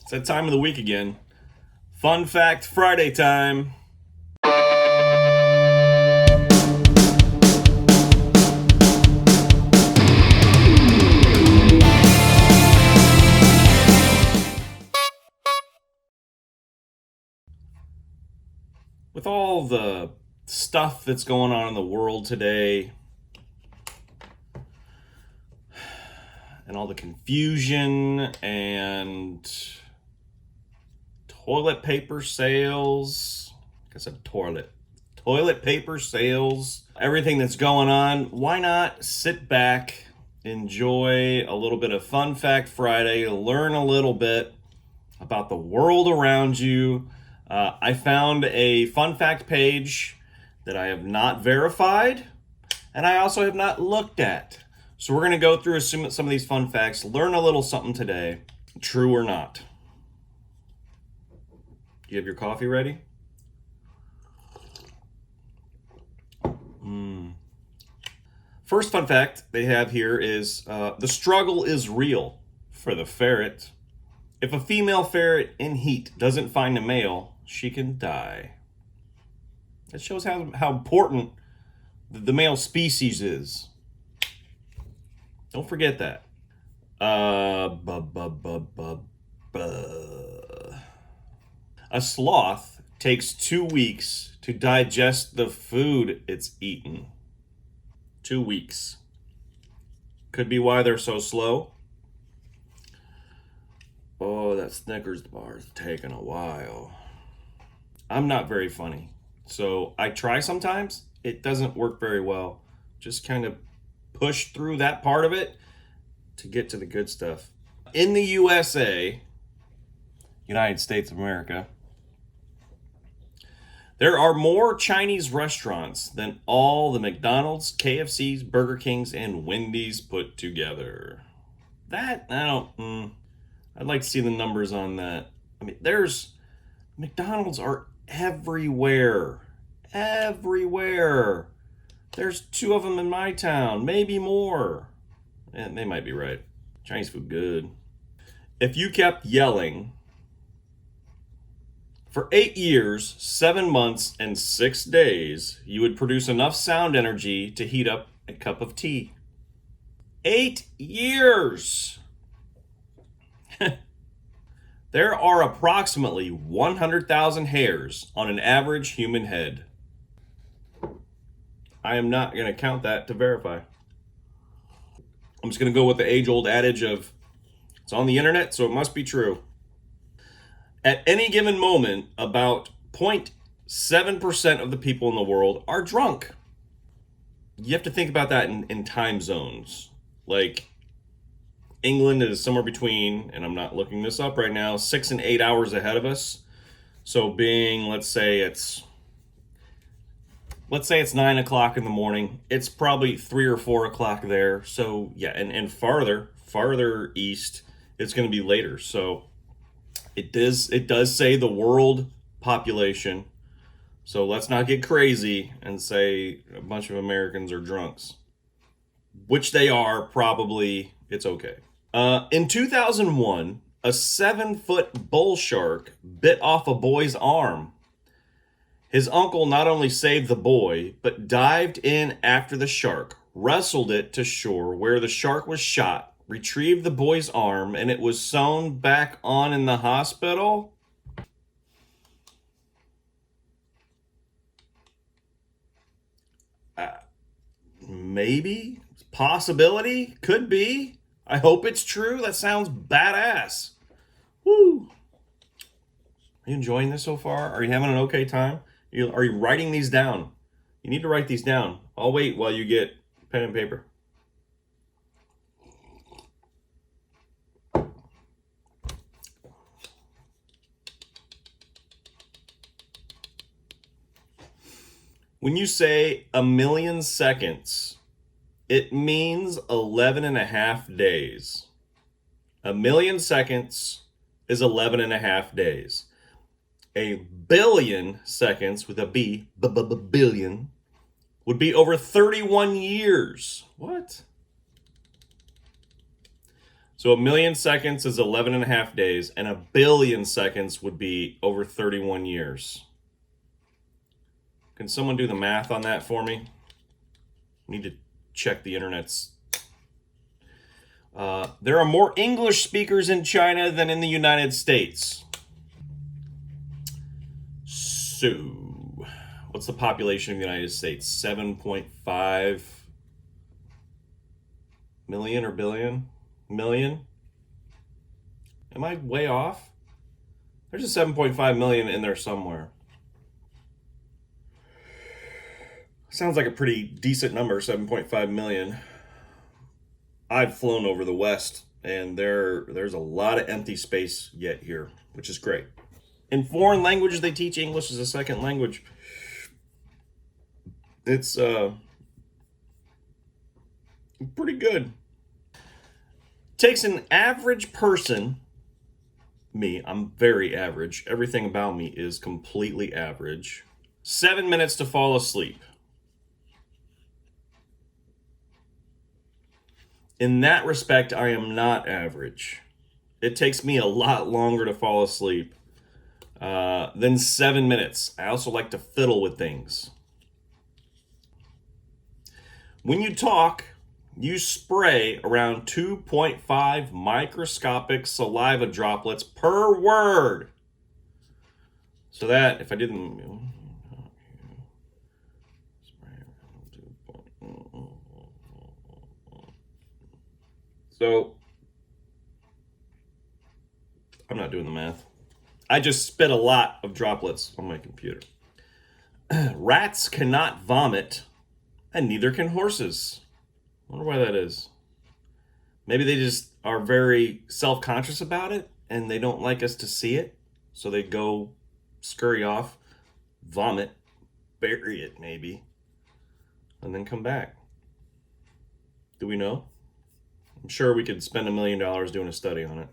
It's that time of the week again. Fun Fact Friday time. With all the stuff that's going on in the world today, and all the confusion and toilet paper sales, I said toilet paper sales, everything that's going on, why not sit back, enjoy a little bit of Fun Fact Friday, learn a little bit about the world around you. I found a fun fact page that I have not verified, and I also have not looked at. So we're going to go through some of these fun facts, learn a little something today, true or not. Do you have your coffee ready? First fun fact they have here is the struggle is real for the ferret. If a female ferret in heat doesn't find a male, she can die. That shows how important the male species is. Don't forget that. A sloth takes 2 weeks to digest the food it's eaten. 2 weeks. Could be why they're so slow. Oh, that Snickers bar is taking a while. I'm not very funny, so I try sometimes. It doesn't work very well. Just kind of push through that part of it to get to the good stuff. In the USA, United States of America, there are more Chinese restaurants than all the McDonald's, KFC's, Burger King's, and Wendy's put together. That, I'd like to see the numbers on that. I mean, McDonald's are everywhere. Everywhere. There's 2 of them in my town, maybe more. And they might be right. Chinese food good. If you kept yelling for 8 years, 7 months, and 6 days, you would produce enough sound energy to heat up a cup of tea. 8 years! There are approximately 100,000 hairs on an average human head. I am not going to count that to verify. I'm just going to go with the age-old adage of, it's on the internet, so it must be true. At any given moment, about 0.7% of the people in the world are drunk. You have to think about that in time zones. Like, England is somewhere between, and I'm not looking this up right now, 6 and 8 hours ahead of us. So being, let's say it's 9 o'clock in the morning, it's probably 3 or 4 o'clock there. So yeah, and farther east, it's going to be later. So it does say the world population. So let's not get crazy and say a bunch of Americans are drunks, which they are. Probably it's okay. In 2001, a 7-foot bull shark bit off a boy's arm. His uncle not only saved the boy, but dived in after the shark, wrestled it to shore where the shark was shot, retrieved the boy's arm, and it was sewn back on in the hospital. Maybe, possibility, could be. I hope it's true. That sounds badass. Woo! Are you enjoying this so far? Are you having an okay time? Are you writing these down? You need to write these down. I'll wait while you get pen and paper. When you say 1,000,000 seconds, it means 11 and a half days. 1,000,000 seconds is 11 and a half days. A billion seconds with a B, billion, would be over 31 years. What? So 1,000,000 seconds is 11 and a half days, and 1,000,000,000 seconds would be over 31 years. Can someone do the math on that for me? Need to check the internets. There are more English speakers in China than in the United States. So, what's the population of the United States? 7.5 million or billion? Million? Am I way off? There's a 7.5 million in there somewhere. Sounds like a pretty decent number, 7.5 million. I've flown over the West, and there's a lot of empty space yet here, which is great. In foreign languages, they teach English as a second language. It's pretty good. Takes an average person, me, I'm very average. Everything about me is completely average. 7 minutes to fall asleep. In that respect, I am not average. It takes me a lot longer to fall asleep than 7 minutes. I also like to fiddle with things. When you talk, you spray around 2.5 microscopic saliva droplets per word. So that, if I didn't... So, I'm not doing the math. I just spit a lot of droplets on my computer. Rats cannot vomit, and neither can horses. I wonder why that is. Maybe they just are very self-conscious about it, and they don't like us to see it, so they go scurry off, vomit, bury it maybe, and then come back. Do we know? I'm sure we could spend $1 million doing a study on it.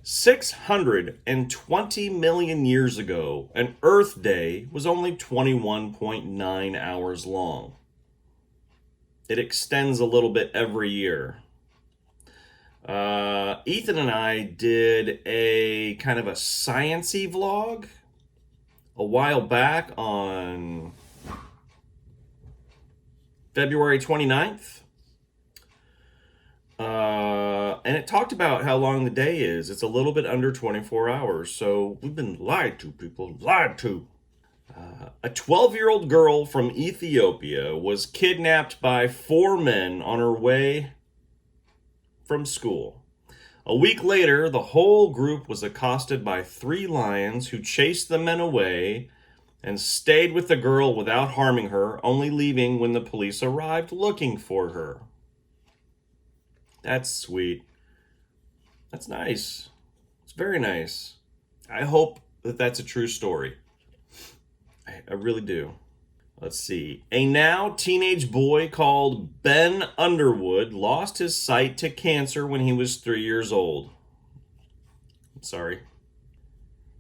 620 million years ago, an Earth day was only 21.9 hours long. It extends a little bit every year. Ethan and I did a kind of a science-y vlog a while back on February 29th. And it talked about how long the day is. It's a little bit under 24 hours. So we've been lied to, people. Lied to. A 12-year-old girl from Ethiopia was kidnapped by 4 men on her way from school. A week later, the whole group was accosted by 3 lions who chased the men away and stayed with the girl without harming her, only leaving when the police arrived looking for her. That's sweet. That's nice. It's very nice. I hope that that's a true story. I really do. Let's see. A now teenage boy called Ben Underwood lost his sight to cancer when he was 3 years old. I'm sorry.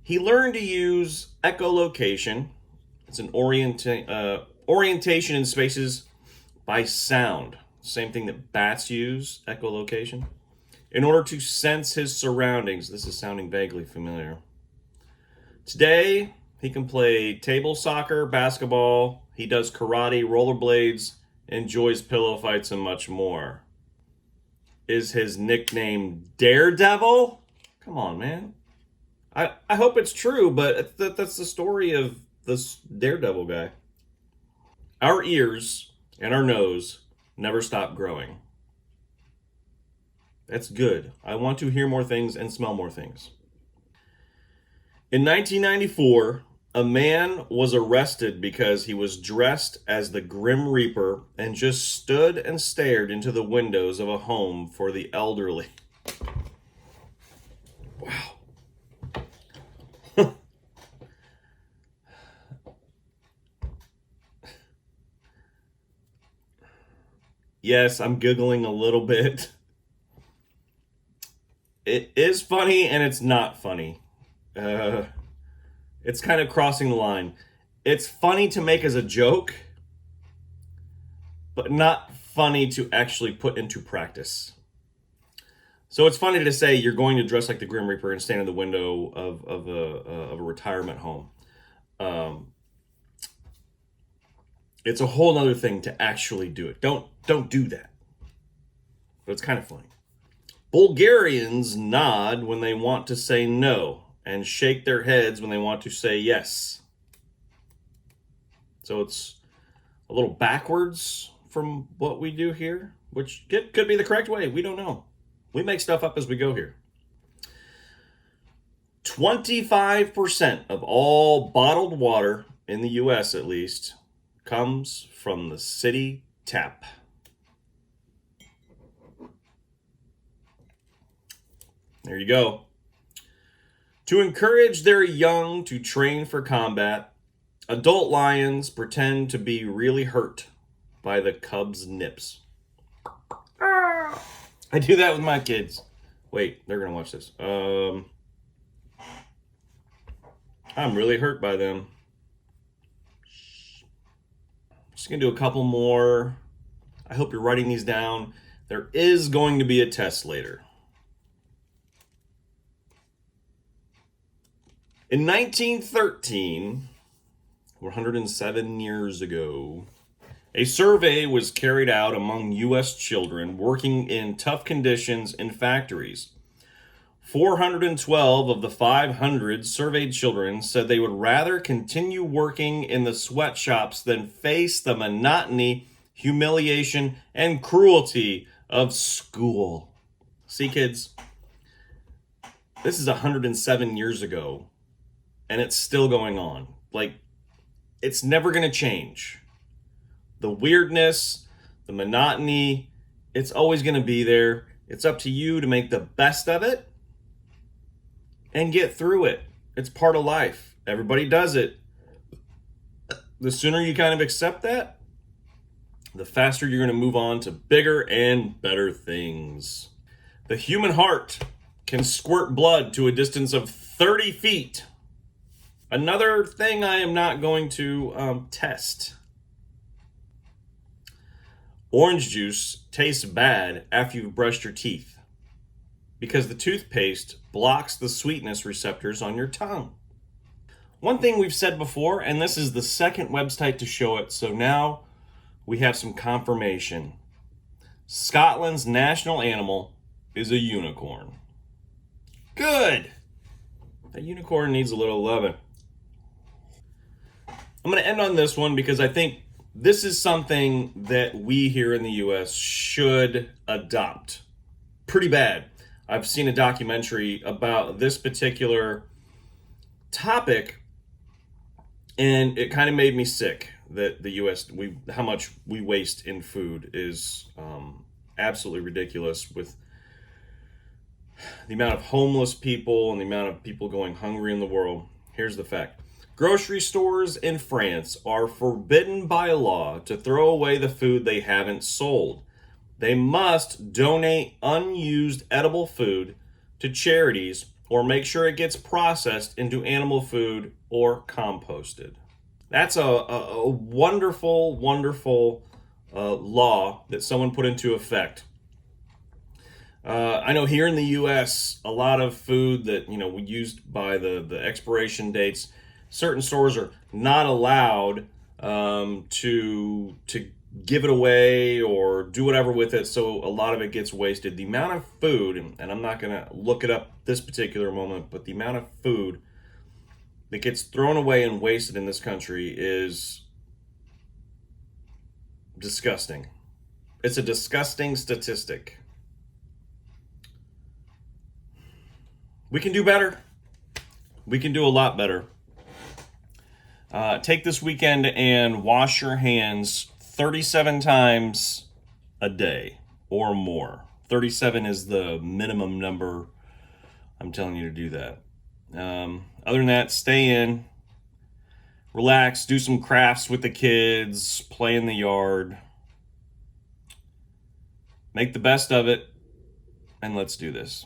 He learned to use echolocation. It's an orientation in spaces by sound. Same thing that bats use, echolocation, in order to sense his surroundings. This is sounding vaguely familiar. Today, he can play table soccer, basketball, he does karate, rollerblades, enjoys pillow fights, and much more. Is his nickname Daredevil? Come on, man. I hope it's true, but that's the story of this Daredevil guy. Our ears and our nose never stop growing. That's good. I want to hear more things and smell more things. In 1994, a man was arrested because he was dressed as the Grim Reaper and just stood and stared into the windows of a home for the elderly. Wow. Yes, I'm giggling a little bit. It is funny and it's not funny. It's kind of crossing the line. It's funny to make as a joke, but not funny to actually put into practice. So it's funny to say you're going to dress like the Grim Reaper and stand in the window of a retirement home. Um, it's a whole other thing to actually do it. Don't do that. But it's kind of funny. Bulgarians nod when they want to say no and shake their heads when they want to say yes. So it's a little backwards from what we do here, which could be the correct way. We don't know. We make stuff up as we go here. 25% of all bottled water in the US, at least, comes from the city tap. There you go. To encourage their young to train for combat, adult lions pretend to be really hurt by the cubs' nips. I do that with my kids. Wait, they're going to watch this. I'm really hurt by them. Just going to do a couple more. I hope you're writing these down. There is going to be a test later. In 1913, 107 years ago, a survey was carried out among U.S. children working in tough conditions in factories. 412 of the 500 surveyed children said they would rather continue working in the sweatshops than face the monotony, humiliation, and cruelty of school. See, kids, this is 107 years ago, and it's still going on. Like, it's never going to change. The weirdness, the monotony, it's always going to be there. It's up to you to make the best of it and get through it. It's part of life. Everybody does it. The sooner you kind of accept that, the faster you're going to move on to bigger and better things. The human heart can squirt blood to a distance of 30 feet. Another thing I am not going to test. Orange juice tastes bad after you've brushed your teeth because the toothpaste blocks the sweetness receptors on your tongue. One thing we've said before, and this is the second website to show it, so now we have some confirmation. Scotland's national animal is a unicorn. Good! That unicorn needs a little loving. I'm going to end on this one because I think this is something that we here in the U.S. should adopt pretty bad. I've seen a documentary about this particular topic, and it kind of made me sick that the U.S., how much we waste in food is absolutely ridiculous, with the amount of homeless people and the amount of people going hungry in the world. Here's the fact. Grocery stores in France are forbidden by law to throw away the food they haven't sold. They must donate unused edible food to charities or make sure it gets processed into animal food or composted. That's a wonderful, wonderful law that someone put into effect. I know here in the U.S., a lot of food that we used by the expiration dates, certain stores are not allowed to give it away or do whatever with it, so a lot of it gets wasted. The amount of food, and I'm not going to look it up this particular moment, but the amount of food that gets thrown away and wasted in this country is disgusting. It's a disgusting statistic. We can do better. We can do a lot better. Take this weekend and wash your hands 37 times a day or more. 37 is the minimum number. I'm telling you to do that. Other than that, stay in, relax, do some crafts with the kids, play in the yard. Make the best of it, and let's do this.